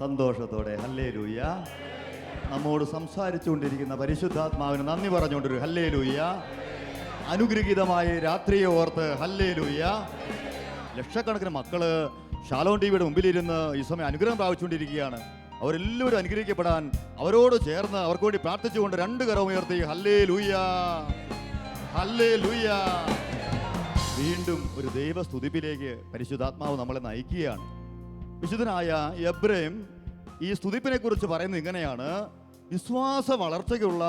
സന്തോഷത്തോടെ ഹല്ലേലൂയ. നമ്മോട് സംസാരിച്ചുകൊണ്ടിരിക്കുന്ന പരിശുദ്ധാത്മാവിന് നന്ദി പറഞ്ഞുകൊണ്ടൊരു ഹല്ലേലൂയ. അനുഗ്രഹീതമായ രാത്രിയെ ഓർത്ത് ഹല്ലേലൂയ. ലക്ഷക്കണക്കിന് മക്കള് ഷാലോൺ ടിവിയുടെ മുമ്പിലിരുന്ന് ഈ സമയം അനുഗ്രഹം പ്രാപിച്ചുകൊണ്ടിരിക്കുകയാണ്. അവരെല്ലാവരും അനുഗ്രഹിക്കപ്പെടാൻ അവരോട് ചേർന്ന് അവർക്ക് വേണ്ടി പ്രാർത്ഥിച്ചുകൊണ്ട് രണ്ട് കരവും ഉയർത്തി ഹല്ലേലൂയ, ഹല്ലേലൂയ. വീണ്ടും ഒരു ദൈവസ്തുതിപ്പിലേക്ക് പരിശുദ്ധാത്മാവ് നമ്മളെ നയിക്കുകയാണ്. വിശുദ്ധനായ എബ്രഹാം ഈ സ്തുതിപ്പിനെ കുറിച്ച് പറയുന്നത് ഇങ്ങനെയാണ്: വിശ്വാസ വളർച്ചയ്ക്കുള്ള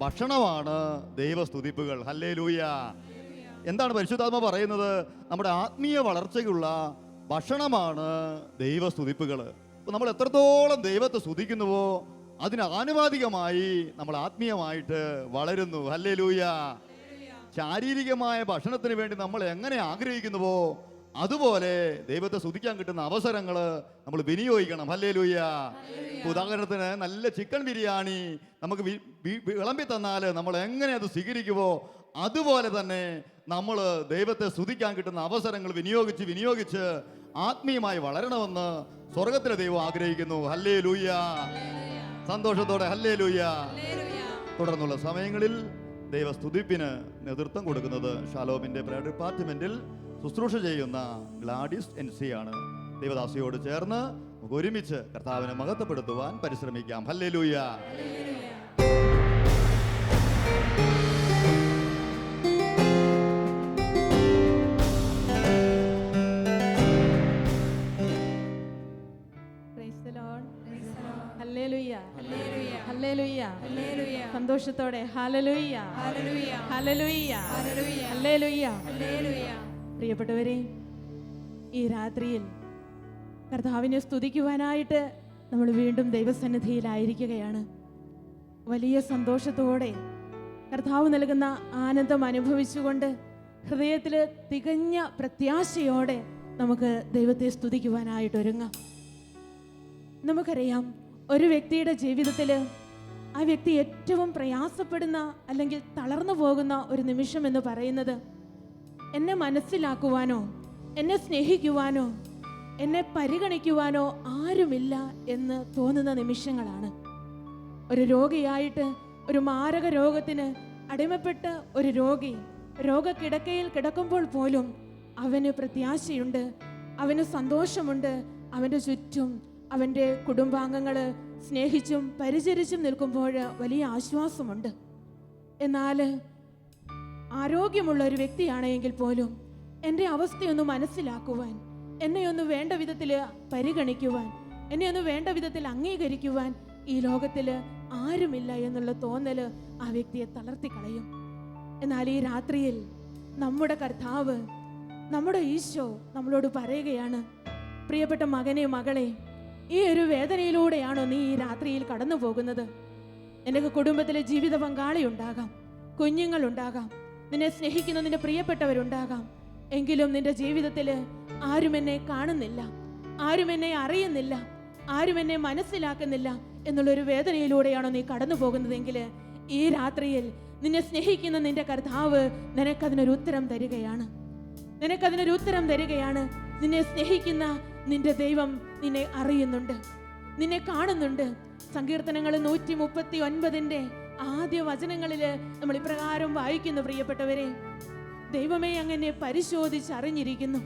ഭക്ഷണമാണ് ദൈവസ്തുതിപ്പുകൾ. ഹല്ലേലൂയ. എന്താണ് പരിശുദ്ധാത്മാവ് പറയുന്നത്? നമ്മുടെ ആത്മീയ വളർച്ചയ്ക്കുള്ള ഭക്ഷണമാണ് ദൈവസ്തുതിപ്പുകൾ. അപ്പോൾ നമ്മൾ എത്രത്തോളം ദൈവത്തെ സ്തുതിക്കുന്നുവോ അതിന് ആനുപാതികമായി നമ്മൾ ആത്മീയമായിട്ട് വളരുന്നു. ഹല്ലേലൂയ. ശാരീരികമായ ഭക്ഷണത്തിന് വേണ്ടി നമ്മൾ എങ്ങനെ ആഗ്രഹിക്കുന്നുവോ അതുപോലെ ദൈവത്തെ സ്തുതിക്കാൻ കിട്ടുന്ന അവസരങ്ങൾ നമ്മൾ വിനിയോഗിക്കണം. ഹല്ലേലൂയ. ഉദാഹരണത്തിന് നല്ല ചിക്കൻ ബിരിയാണി നമുക്ക് വിളമ്പി തന്നാൽ നമ്മൾ എങ്ങനെ അത് സ്വീകരിക്കുമോ അതുപോലെ തന്നെ നമ്മൾ ദൈവത്തെ സ്തുതിക്കാൻ കിട്ടുന്ന അവസരങ്ങൾ വിനിയോഗിച്ച് ആത്മീയമായി വളരണമെന്ന് സ്വർഗത്തിലെ ദൈവം ആഗ്രഹിക്കുന്നു. ഹല്ലേലൂയ. സന്തോഷത്തോടെ ഹല്ലേലൂയ. തുടർന്നുള്ള സമയങ്ങളിൽ ദൈവസ്തുതിപ്പിന് നേതൃത്വം കൊടുക്കുന്നത് ഷാലോമിന്റെ പ്രയർ ഡിപ്പാർട്ട്മെന്റിൽ ശുശ്രൂഷ ചെയ്യുന്ന ഗ്ലാഡിസ് NC ആണ്. ദൈവദാസിയോട് ചേർന്ന് നമുക്ക് ഒരുമിച്ച് കർത്താവിനെ മഹത്വപ്പെടുത്തുവാൻ പരിശ്രമിക്കാം. ഹല്ലേലൂയ. സന്തോഷത്തോടെ ഹല്ലേലൂയ, ഹല്ലേലൂയ, ഹല്ലേലൂയ. പ്രിയപ്പെട്ടവരെ, ഈ രാത്രിയിൽ കർത്താവിനെ സ്തുതിക്കുവാനായിട്ട് നമ്മൾ വീണ്ടും ദൈവസന്നിധിയിലായിരിക്കുകയാണ്. വലിയ സന്തോഷത്തോടെ കർത്താവ് നൽകുന്ന ആനന്ദം അനുഭവിച്ചുകൊണ്ട് ഹൃദയത്തിൽ തികഞ്ഞ പ്രത്യാശയോടെ നമുക്ക് ദൈവത്തെ സ്തുതിക്കുവാനായിട്ട് ഒരുങ്ങാം. നമുക്കറിയാം, ഒരു വ്യക്തിയുടെ ജീവിതത്തിൽ ആ വ്യക്തി ഏറ്റവും പ്രയാസപ്പെടുന്ന അല്ലെങ്കിൽ തളർന്നു പോകുന്ന ഒരു നിമിഷം എന്ന് പറയുന്നത് എന്നെ മനസ്സിലാക്കുവാനോ എന്നെ സ്നേഹിക്കുവാനോ എന്നെ പരിഗണിക്കുവാനോ ആരുമില്ല എന്ന് തോന്നുന്ന നിമിഷങ്ങളാണ്. ഒരു രോഗിയായിട്ട് ഒരു മാരക രോഗത്തിന് അടിമപ്പെട്ട ഒരു രോഗി രോഗക്കിടക്കയിൽ കിടക്കുമ്പോൾ പോലും അവന് പ്രത്യാശയുണ്ട്, അവന് സന്തോഷമുണ്ട്. അവൻ്റെ ചുറ്റും അവൻ്റെ കുടുംബാംഗങ്ങൾ സ്നേഹിച്ചും പരിചരിച്ചും നിൽക്കുമ്പോൾ വലിയ ആശ്വാസമുണ്ട്. എന്നാൽ ആരോഗ്യമുള്ള ഒരു വ്യക്തിയാണെങ്കിൽ പോലും എൻ്റെ അവസ്ഥയൊന്ന് മനസ്സിലാക്കുവാൻ, എന്നെയൊന്ന് വേണ്ട വിധത്തിൽ പരിഗണിക്കുവാൻ, എന്നെയൊന്ന് വേണ്ട വിധത്തിൽ അംഗീകരിക്കുവാൻ ഈ ലോകത്തിൽ ആരുമില്ല എന്നുള്ള തോന്നൽ ആ വ്യക്തിയെ തളർത്തിക്കളയും. എന്നാൽ ഈ രാത്രിയിൽ നമ്മുടെ കർത്താവ്, നമ്മുടെ ഈശോ നമ്മളോട് പറയുകയാണ്: പ്രിയപ്പെട്ട മകനെ, മകളെ, ഈ ഒരു വേദനയിലൂടെയാണോ നീ ഈ രാത്രിയിൽ കടന്നു പോകുന്നത്? നിനക്ക് കുടുംബത്തിലെ ജീവിത പങ്കാളി ഉണ്ടാകാം, കുഞ്ഞുങ്ങളുണ്ടാകാം, നിന്നെ സ്നേഹിക്കുന്ന നിന്റെ പ്രിയപ്പെട്ടവരുണ്ടാകാം. എങ്കിലും നിന്റെ ജീവിതത്തിൽ ആരും എന്നെ കാണുന്നില്ല, ആരും എന്നെ അറിയുന്നില്ല, ആരും എന്നെ മനസ്സിലാക്കുന്നില്ല എന്നുള്ളൊരു വേദനയിലൂടെയാണോ നീ കടന്നു പോകുന്നതെങ്കിൽ ഈ രാത്രിയിൽ നിന്നെ സ്നേഹിക്കുന്ന നിന്റെ കർത്താവ് നിനക്കതിനൊരു ഉത്തരം തരികയാണ്. നിനക്കതിനൊരു ഉത്തരം തരികയാണ്. നിന്നെ സ്നേഹിക്കുന്ന നിന്റെ ദൈവം നിന്നെ അറിയുന്നുണ്ട്, നിന്നെ കാണുന്നുണ്ട്. സങ്കീർത്തനങ്ങൾ 139 ആദ്യ വചനങ്ങളിൽ നമ്മൾ ഇപ്രകാരം വായിക്കുന്നു: പ്രിയപ്പെട്ടവരെ, ദൈവമേ, അങ്ങനെ പരിശോധിച്ചറിഞ്ഞിരിക്കുന്നു.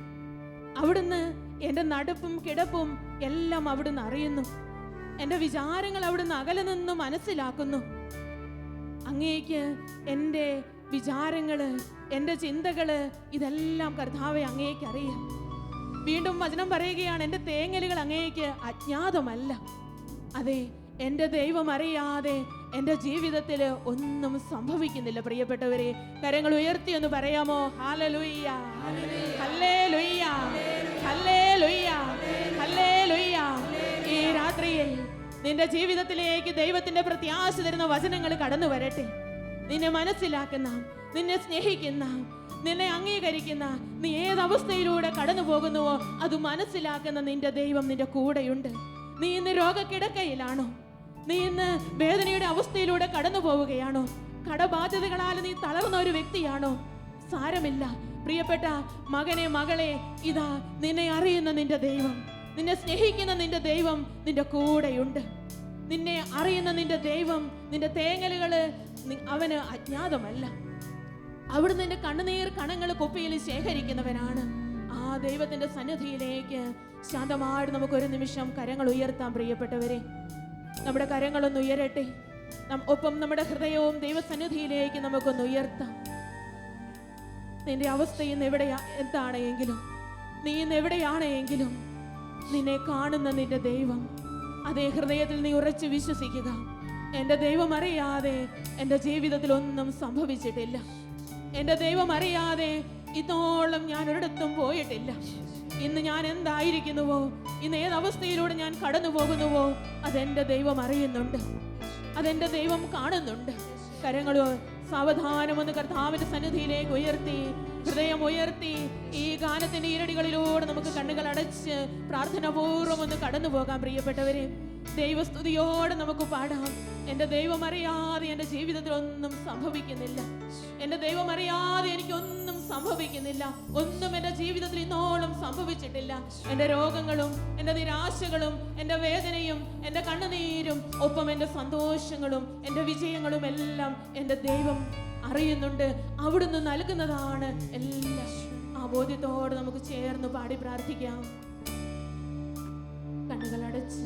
അവിടുന്ന് എൻ്റെ നടപ്പും കിടപ്പും എല്ലാം അവിടുന്ന് അറിയുന്നു. എൻ്റെ വിചാരങ്ങൾ അവിടുന്ന് അകലെ നിന്ന് മനസ്സിലാക്കുന്നു. അങ്ങേക്ക് എൻ്റെ വിചാരങ്ങള്, എൻ്റെ ചിന്തകള് ഇതെല്ലാം കർത്താവെ അങ്ങേക്ക് അറിയാം. വീണ്ടും വചനം പറയുകയാണ്: എൻ്റെ തേങ്ങലുകൾ അങ്ങേക്ക് അജ്ഞാതമല്ല. അതെ, എൻ്റെ ദൈവം അറിയാതെ എൻ്റെ ജീവിതത്തിൽ ഒന്നും സംഭവിക്കുന്നില്ല. പ്രിയപ്പെട്ടവരെ, കരങ്ങൾ ഉയർത്തി ഒന്ന് പറയാമോ? Hallelujah, hallelujah, hallelujah, hallelujah. ഈ രാത്രിയിൽ നിന്റെ ജീവിതത്തിലേക്ക് ദൈവത്തിന്റെ പ്രത്യാശ തരുന്ന വചനങ്ങൾ കടന്നു വരട്ടെ. നിന്നെ മനസ്സിലാക്കുന്ന, നിന്നെ സ്നേഹിക്കുന്ന, നിന്നെ അംഗീകരിക്കുന്ന, നീ ഏതവസ്ഥയിലൂടെ കടന്നു പോകുന്നുവോ അത് മനസ്സിലാക്കുന്ന നിന്റെ ദൈവം നിന്റെ കൂടെയുണ്ട്. നീ ഇന്ന് രോഗക്കിടക്കയിലാണോ? നീ ഇന്ന് വേദനയുടെ അവസ്ഥയിലൂടെ കടന്നു പോവുകയാണോ? കടബാധ്യതകളാൽ നീ തളർന്ന ഒരു വ്യക്തിയാണോ? സാരമില്ല പ്രിയപ്പെട്ട മകനെ, മകളെ, ഇതാ നിന്നെ അറിയുന്ന നിന്റെ ദൈവം, നിന്നെ സ്നേഹിക്കുന്ന നിന്റെ ദൈവം നിന്റെ കൂടെയുണ്ട്. നിന്നെ അറിയുന്ന നിന്റെ ദൈവം, നിന്റെ തേങ്ങലുകള് അവന് അജ്ഞാതമല്ല. അവിടുന്ന് നിന്റെ കണ്ണുനീർ കണങ്ങൾ കുപ്പിയിൽ ശേഖരിക്കുന്നവനാണ്. ആ ദൈവത്തിന്റെ സന്നിധിയിലേക്ക് ശാന്തമായിട്ട് നമുക്കൊരു നിമിഷം കരങ്ങൾ ഉയർത്താം. പ്രിയപ്പെട്ടവരെ, നമ്മുടെ കരങ്ങളൊന്ന് ഉയരട്ടെ. ഒപ്പം നമ്മുടെ ഹൃദയവും ദൈവസന്നിധിയിലേക്ക് നമുക്കൊന്ന് ഉയർത്താം. നിന്റെ അവസ്ഥ ഇന്ന് എന്താണെങ്കിലും, നീ ഇന്ന് എവിടെയാണെങ്കിലും നിന്നെ കാണുന്ന നിന്റെ ദൈവം, അതേ ഹൃദയത്തിൽ നീ ഉറച്ചു വിശ്വസിക്കുക. എൻ്റെ ദൈവം അറിയാതെ എൻ്റെ ജീവിതത്തിൽ ഒന്നും സംഭവിച്ചിട്ടില്ല. എൻ്റെ ദൈവം അറിയാതെ ഇന്നോളം ഞാൻ ഒരിടത്തും പോയിട്ടില്ല. ഇന്ന് ഞാൻ എന്തായിരിക്കുന്നുവോ, ഇന്ന് ഏതവസ്ഥയിലൂടെ ഞാൻ കടന്നു പോകുന്നുവോ, അതെൻ്റെ ദൈവം അറിയുന്നുണ്ട്, അതെൻ്റെ ദൈവം കാണുന്നുണ്ട്. കരങ്ങൾ സാവധാനമൊന്ന് കർത്താവിന്റെ സന്നിധിയിലേക്ക് ഉയർത്തി, ഹൃദയം ഉയർത്തി, ഈ ഗാനത്തിന്റെ ഈരടികളിലൂടെ നമുക്ക് കണ്ണുകൾ അടച്ച് പ്രാർത്ഥനാപൂർവ്വം ഒന്ന് കടന്നു പോകാം. പ്രിയപ്പെട്ടവരെ, ദൈവസ്തുതിയോടെ നമുക്ക് പാടാം. എൻ്റെ ദൈവം അറിയാതെ എൻ്റെ ജീവിതത്തിൽ ഒന്നും സംഭവിക്കുന്നില്ല. എൻ്റെ ദൈവം അറിയാതെ എനിക്കൊന്നും സംഭവിക്കുന്നില്ല. ഒന്നും എൻ്റെ ജീവിതത്തിൽ ഇന്നോളം സംഭവിച്ചിട്ടില്ല. എൻ്റെ രോഗങ്ങളും എൻ്റെ നിരാശകളും എൻ്റെ വേദനയും എൻ്റെ കണ്ണുനീരും ഒപ്പം എൻ്റെ സന്തോഷങ്ങളും എൻ്റെ വിജയങ്ങളും എല്ലാം എൻ്റെ ദൈവം അറിയുന്നുണ്ട്. അവിടുന്ന് നൽകുന്നതാണ് എല്ലാം. ആ ബോധ്യത്തോടെ നമുക്ക് ചേർന്ന് പാടി പ്രാർത്ഥിക്കാം. കണ്ണുകൾ അടച്ച്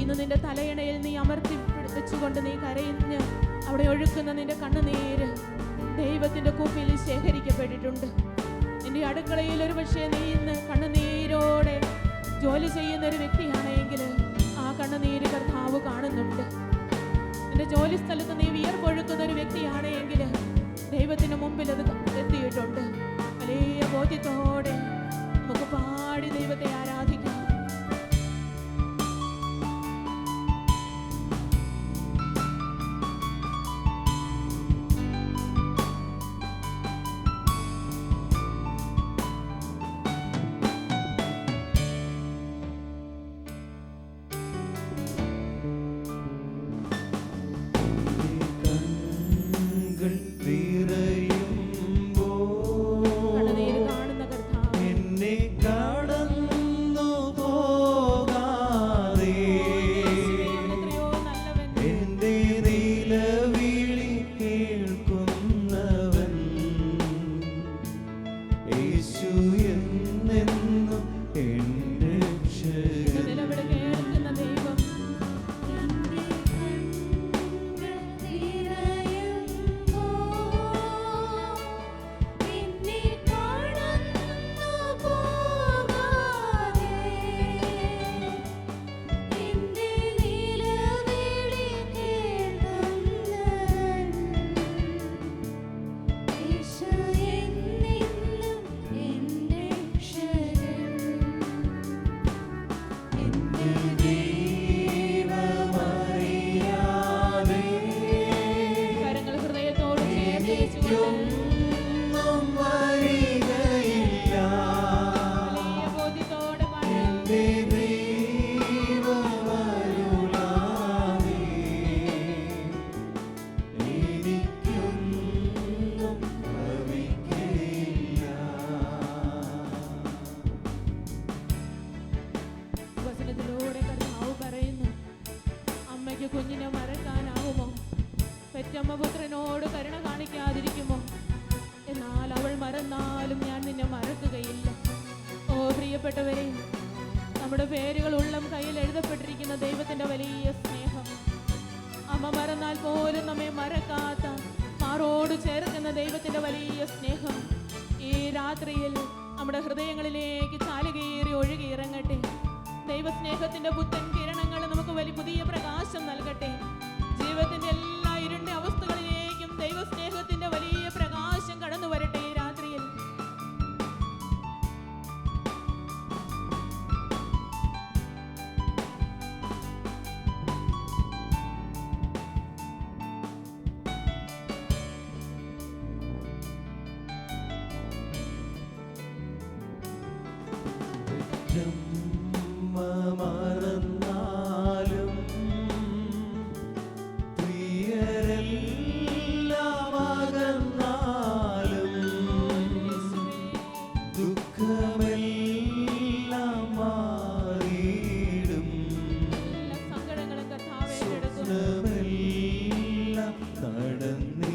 ഇന്ന് നിന്റെ തലയിണയിൽ നീ അമർത്തി വെച്ചുകൊണ്ട് നീ കരയുന്ന അവിടെ ഒഴുക്കുന്ന നിന്റെ കണ്ണുനീര് ദൈവത്തിന്റെ കൂപ്പിയിൽ ശേഖരിക്കപ്പെട്ടിട്ടുണ്ട്. നിന്റെ അടുക്കളയിൽ ഒരു പക്ഷേ നീ ഇന്ന് കണ്ണുനീരോടെ ജോലി ചെയ്യുന്ന ഒരു വ്യക്തിയാണെങ്കിൽ ആ കണ്ണുനീര് കർത്താവ് കാണുന്നുണ്ട്. നിന്റെ ജോലി സ്ഥലത്ത് നീ വിയർപ്പൊഴുക്കുന്ന ഒരു വ്യക്തിയാണെങ്കിൽ ദൈവത്തിന് മുമ്പിൽ അത് എത്തിയിട്ടുണ്ട്. വലിയ ബോധ്യത്തോടെ നമുക്ക് പാടി ദൈവത്തെ ആരാധിക്കാം. കണ്ണുനീർ കാണുന്ന കർത്താവ് ഒരമ്മ പുത്രനോട് കരുണ കാണിക്കാതിരിക്കുമോ? എന്നാൽ അവൾ മറന്നാലും ഞാൻ നിന്നെ മറക്കുകയില്ല. ഓ പ്രിയപ്പെട്ടവരെ, നമ്മുടെ പേരുകൾ ഉള്ളം കയ്യിൽ എഴുതപ്പെട്ടിരിക്കുന്ന ദൈവത്തിന്റെ വലിയ സ്നേഹം, അമ്മ മറന്നാൽ പോലും നമ്മെ മറക്കാത്ത, മാറോട് ചേർക്കുന്ന ദൈവത്തിന്റെ വലിയ സ്നേഹം ഈ രാത്രിയിൽ നമ്മുടെ ഹൃദയങ്ങളിലേക്ക് ചാലുകയേറി ഒഴുകിയിറങ്ങട്ടെ. ദൈവസ്നേഹത്തിന്റെ പുത്തൻ കിരണങ്ങൾ നമുക്ക് പുതിയ പ്രകാശം നൽകട്ടെ. ജീവിതത്തിന്റെ എല്ലാ ഇരുണ്ട അവസ്ഥകളിലേക്കും ദൈവസ്നേഹത്തിന്റെ വലിയ പ്രകാശം കടന്നു വരട്ടെ ഈ രാത്രിയിൽ. മറന്നാലും പ്രിയരെല്ലാം അകന്നാലും ദുഃഖമെല്ലാം മാറിയിടും, സ്വപ്നമെല്ലാം നടന്നീടും.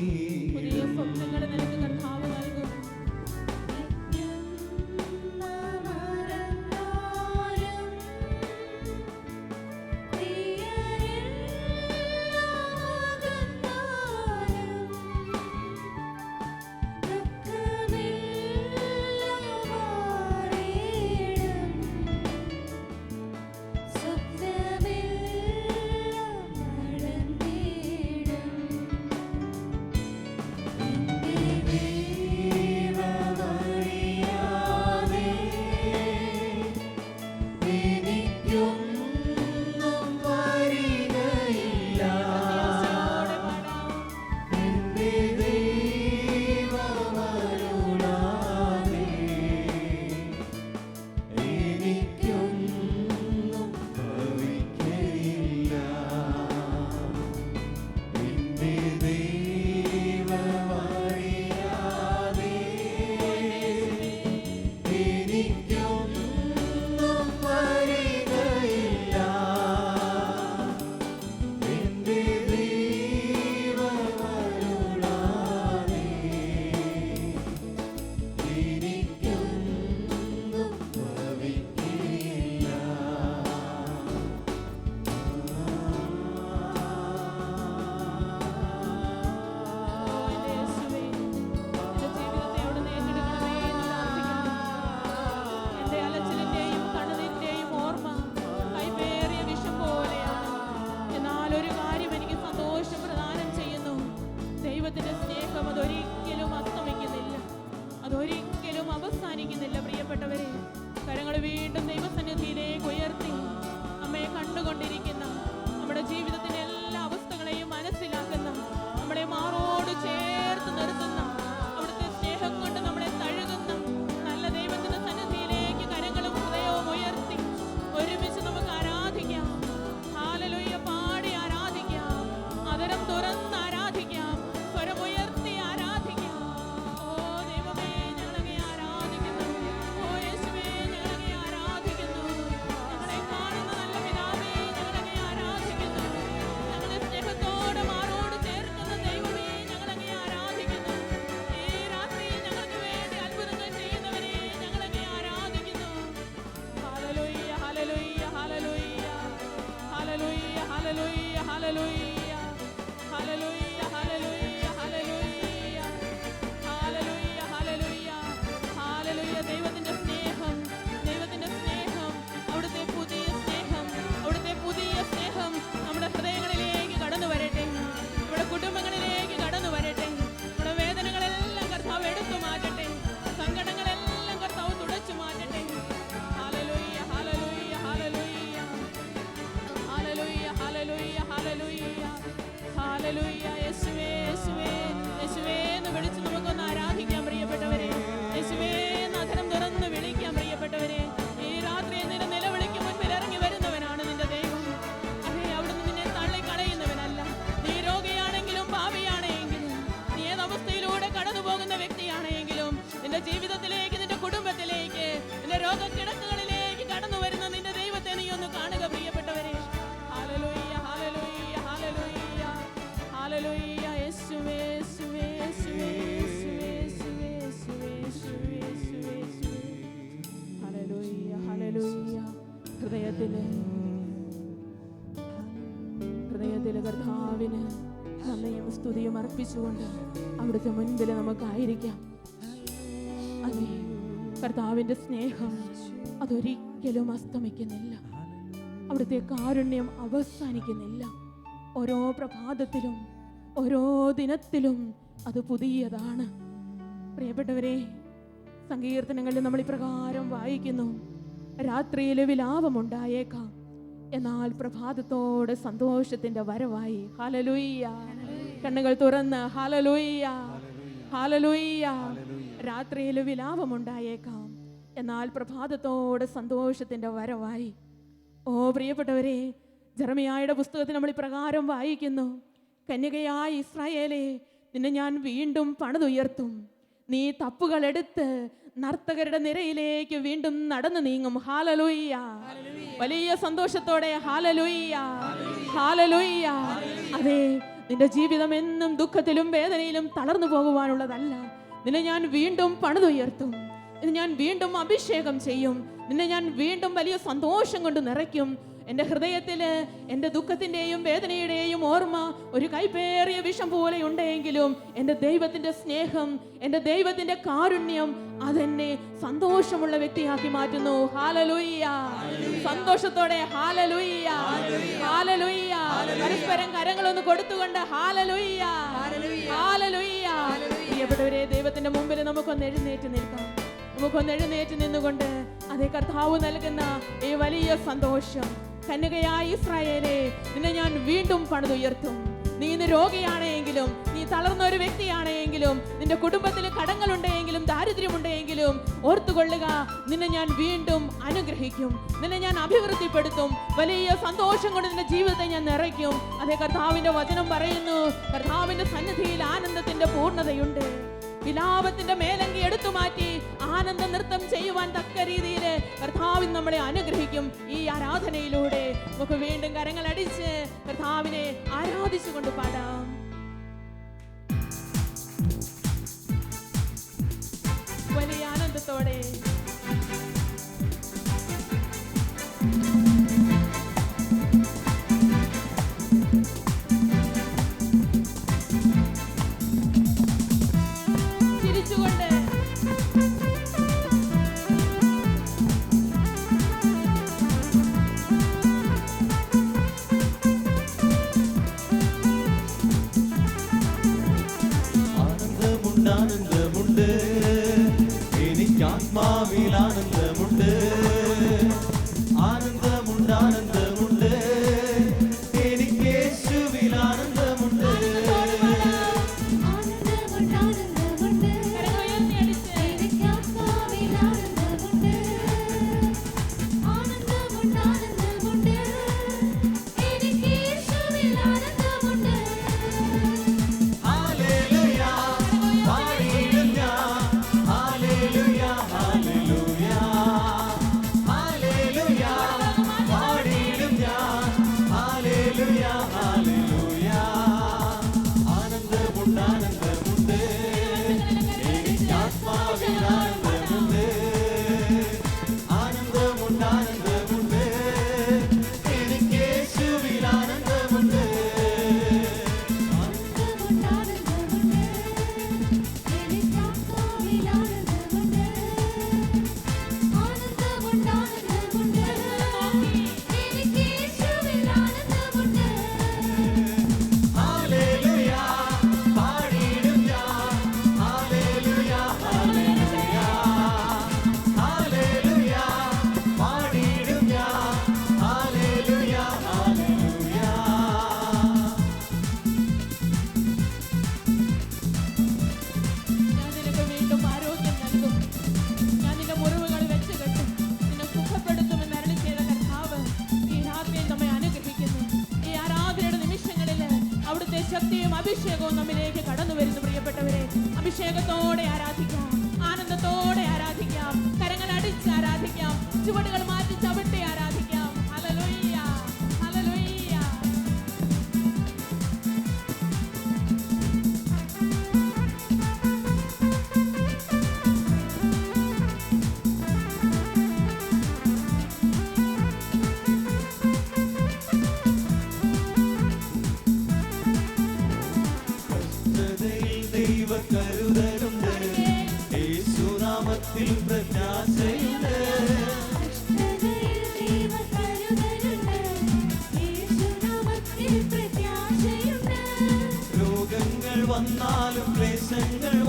ഹൃദയത്തിലെ കർത്താവിന് നന്ദിയും സ്തുതിയും അർപ്പിച്ചുകൊണ്ട് അവിടുത്തെ മുൻപിൽ നമുക്കായിരിക്കാം. അതെ, കർത്താവിൻ്റെ സ്നേഹം അതൊരിക്കലും അസ്തമിക്കുന്നില്ല. അവിടുത്തെ കാരുണ്യം അവസാനിക്കുന്നില്ല. ഓരോ പ്രഭാതത്തിലും ഓരോ ദിനത്തിലും അത് പുതിയതാണ്. പ്രിയപ്പെട്ടവരെ, സങ്കീർത്തനങ്ങളിൽ നമ്മൾ ഇപ്രകാരം വായിക്കുന്നു: രാത്രിയിലെ വിലാപമുണ്ടായേക്കാം, എന്നാൽ പ്രഭാതത്തോടെ സന്തോഷത്തിന്റെ വരവായി. ഹല്ലേലൂയ. കണ്ണുകൾ തുറന്ന് ഹല്ലേലൂയ, ഹല്ലേലൂയ. രാത്രിയിലെ വിലാപമുണ്ടായേക്കാം, എന്നാൽ പ്രഭാതത്തോടെ സന്തോഷത്തിന്റെ വരവായി. ഓ പ്രിയപ്പെട്ടവരെ, ജെറമിയായുടെ പുസ്തകത്തിൽ നമ്മൾ ഇപ്രകാരം വായിക്കുന്നു: കന്യകയായ ഇസ്രായേലേ, നിന്നെ ഞാൻ വീണ്ടും പണിതുയർത്തും. നീ തപ്പുകളെടുത്ത് നർത്തകരുടെ നിരയിലേക്ക് വീണ്ടും നടന്നു നീങ്ങും. ഹല്ലേലൂയ. വലിയ സന്തോഷത്തോടെ ഹല്ലേലൂയ, ഹല്ലേലൂയ. അതെ, നിന്റെ ജീവിതം എന്നും ദുഃഖത്തിലും വേദനയിലും തളർന്നു പോകുവാനുള്ളതല്ല. നിന്നെ ഞാൻ വീണ്ടും പണിതുയർത്തും. നിന്നെ ഞാൻ വീണ്ടും അഭിഷേകം ചെയ്യും. നിന്നെ ഞാൻ വീണ്ടും വലിയ സന്തോഷം കൊണ്ട് നിറയ്ക്കും. എൻ്റെ ഹൃദയത്തിൽ എൻ്റെ ദുഃഖത്തിൻ്റെയും വേദനയുടെയും ഓർമ്മ ഒരു കൈപ്പേറിയ വിഷം പോലെ ഉണ്ടെങ്കിലും എൻ്റെ ദൈവത്തിൻ്റെ സ്നേഹം, എൻ്റെ ദൈവത്തിൻ്റെ കാരുണ്യം അതെന്നെ സന്തോഷമുള്ള വ്യക്തിയാക്കി മാറ്റുന്നു. ഹല്ലേലൂയ. സന്തോഷത്തോടെ ഹല്ലേലൂയ, ഹല്ലേലൂയ. പരസ്പരം കരങ്ങളൊന്ന് കൊടുത്തുകൊണ്ട് ഹല്ലേലൂയ, ഹല്ലേലൂയ. പ്രിയപ്പെട്ടവരെ, ദൈവത്തിന്റെ മുമ്പിൽ നമുക്കൊന്ന് എഴുന്നേറ്റ് നിൽക്കാം. നമുക്കൊന്ന് എഴുന്നേറ്റ് നിന്നുകൊണ്ട് അതേ കർത്താവ് നൽകുന്ന ഈ വലിയ സന്തോഷം, കന്യകയായ ഇസ്രായേലേ, നിന്നെ ഞാൻ വീണ്ടും പണിതുയർത്തും. നീ ഇന്ന് രോഗിയാണെങ്കിലും, നീ തളർന്ന ഒരു വ്യക്തിയാണെങ്കിലും, നിന്റെ കുടുംബത്തിൽ കടങ്ങളുണ്ടെങ്കിലും ദാരിദ്ര്യമുണ്ടെങ്കിലും ഓർത്തുകൊള്ളുക, നിന്നെ ഞാൻ വീണ്ടും അനുഗ്രഹിക്കും, നിന്നെ ഞാൻ അഭിവൃദ്ധിപ്പെടുത്തും. വലിയ സന്തോഷം കൊണ്ട് നിന്റെ ജീവിതത്തെ ഞാൻ നിറയ്ക്കും. അതേ കർത്താവിന്റെ വചനം പറയുന്നു, കർത്താവിന്റെ സന്നിധിയിൽ ആനന്ദത്തിന്റെ പൂർണ്ണതയുണ്ട്. വിലാപത്തിന്റെ മേലങ്കി എടുത്തു മാറ്റി ആനന്ദ നൃത്തം ചെയ്യുവാൻ തക്ക രീതിയിൽ കർത്താവിൻ നമ്മളെ അനുഗ്രഹിക്കും. ഈ ആരാധനയിലൂടെ നമുക്ക് വീണ്ടും കരങ്ങളടിച്ച് കർത്താവിനെ ആരാധിച്ചുകൊണ്ട് പാടാം. വലിയ ആനന്ദത്തോടെ ആനന്ദമുണ്ട്, എനിക്ക് ആത്മാവിൽ ആനന്ദമുണ്ട്. ആനന്ദമുണ്ട്, ആനന്ദമുണ്ട്, എനിക്ക് യേശുവിൽ ആനന്ദമുണ്ട്. ശക്തിയും അഭിഷേകവും നമ്മിലേക്ക് കടന്നു വരുന്നു. പ്രിയപ്പെട്ടവരെ, അഭിഷേകത്തോടെ ആരാധിക്കാം, ആനന്ദത്തോടെ ആരാധിക്കാം, കരങ്ങൾ അടിച്ച് ആരാധിക്കാം, ചുവടുകൾ മാറ്റി ചവിട്ടി ആരാധിക്കാം. Hallelujah, hallelujah.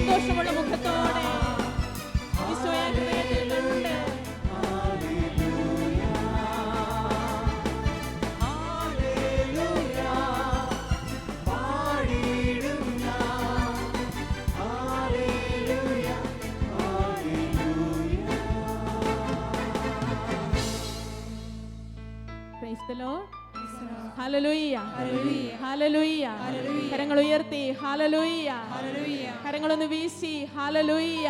സന്തോഷമുള്ള മുഖത്തോടെ ഈശോയെ ഹൃദയത്തിൽ കണ്ട് Praise the Lord. Hallelujah. Hallelujah. കരങ്ങൾ ഉയർത്തി ഹല്ലേലൂയ. കരങ്ങളൊന്ന് വീശി ഹല്ലേലൂയ.